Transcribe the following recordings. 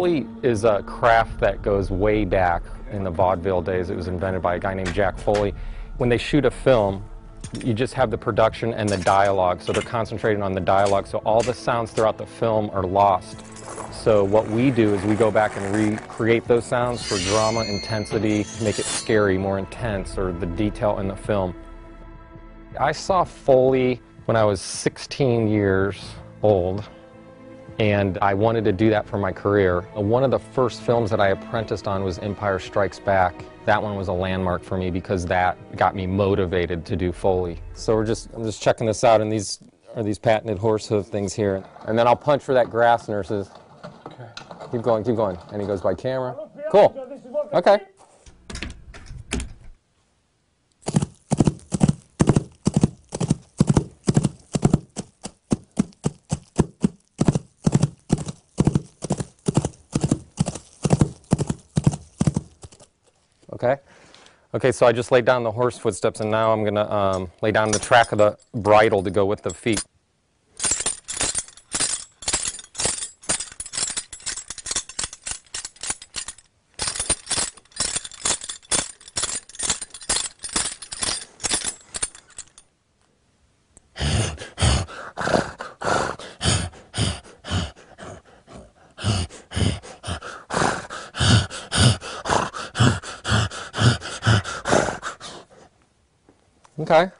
Foley is a craft that goes way back in the vaudeville days. It was invented by a guy named Jack Foley. When they shoot a film, you just have the production and the dialogue, so they're concentrating on the dialogue, so all the sounds throughout the film are lost. So what we do is we go back and recreate those sounds for drama, intensity, make it scary, more intense, or the detail in the film. I saw Foley when I was 16 years old, and I wanted to do that for my career. One of the first films that I apprenticed on was Empire Strikes Back. That one was a landmark for me because that got me motivated to do Foley. So I'm just checking this out, and these are these patented horse hoof things here. And then I'll punch for that grass, nurses. Okay. Keep going, keep going. And he goes by camera. Cool. Okay. Okay. Okay, so I just laid down the horse footsteps, and now I'm going to lay down the track of the bridle to go with the feet. Okay.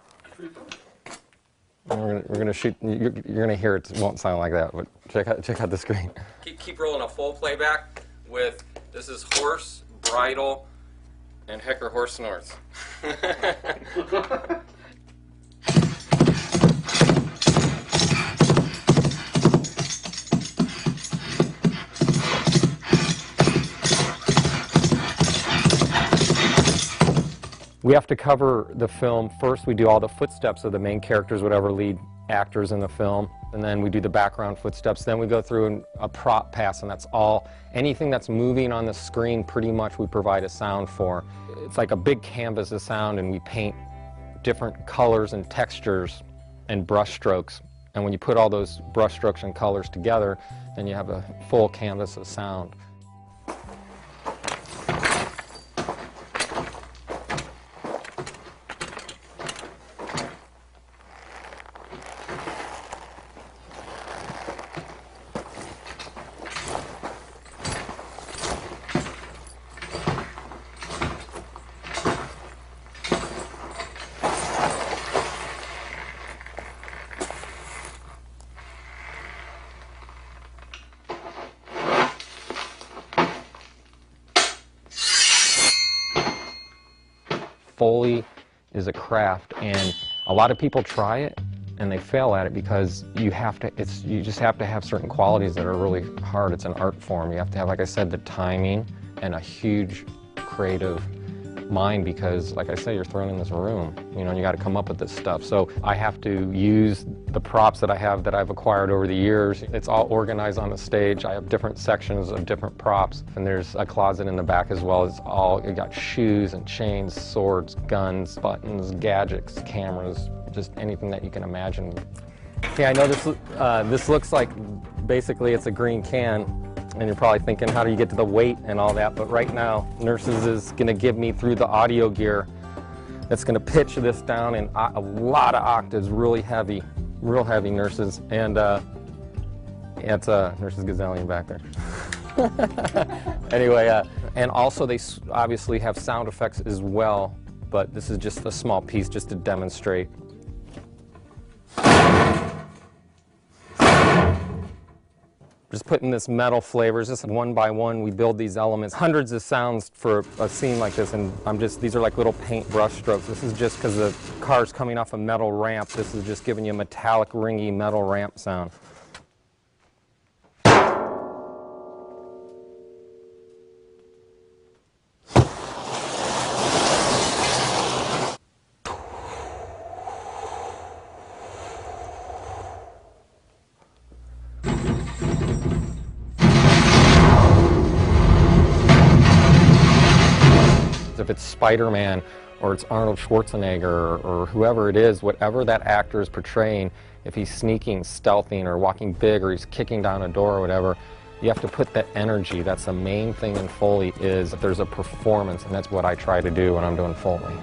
We're gonna shoot. You're gonna hear it. It won't sound like that, but check out the screen. Keep rolling a full playback with this is horse, bridle, and Hecker horse snorts. We have to cover the film. First, we do all the footsteps of the main characters, whatever lead actors in the film, and then we do the background footsteps. Then we go through a prop pass, and that's all. Anything that's moving on the screen, pretty much we provide a sound for. It's like a big canvas of sound, and we paint different colors and textures and brush strokes. And when you put all those brush strokes and colors together, then you have a full canvas of sound. Foley is a craft, and a lot of people try it and they fail at it because you just have to have certain qualities that are really hard. It's an art form. You have to have, like I said, the timing and a huge creative mind because, like I said, you're thrown in this room, you know, and you got to come up with this stuff. So I have to use the props that I have that I've acquired over the years. It's all organized on the stage. I have different sections of different props, and there's a closet in the back as well. You got shoes and chains, swords, guns, buttons, gadgets, cameras, just anything that you can imagine. Okay, I know this looks like basically it's a green can. And you're probably thinking, how do you get to the weight and all that? But right now, Nurses is going to give me through the audio gear. It's going to pitch this down in a lot of octaves, really heavy, real heavy, Nurses. And it's Nurses Gazillion back there. Anyway, and also they obviously have sound effects as well, but this is just a small piece just to demonstrate. Just putting this metal flavors, just one by one we build these elements. Hundreds of sounds for a scene like this, and these are like little paint brush strokes. This is just because the car's coming off a metal ramp. This is just giving you a metallic, ringy metal ramp sound. If it's Spider-Man or it's Arnold Schwarzenegger or whoever it is, whatever that actor is portraying, if he's sneaking, stealthing, or walking big, or he's kicking down a door or whatever, You have to put that energy. That's the main thing in Foley, is that there's a performance, and that's what I try to do when I'm doing Foley.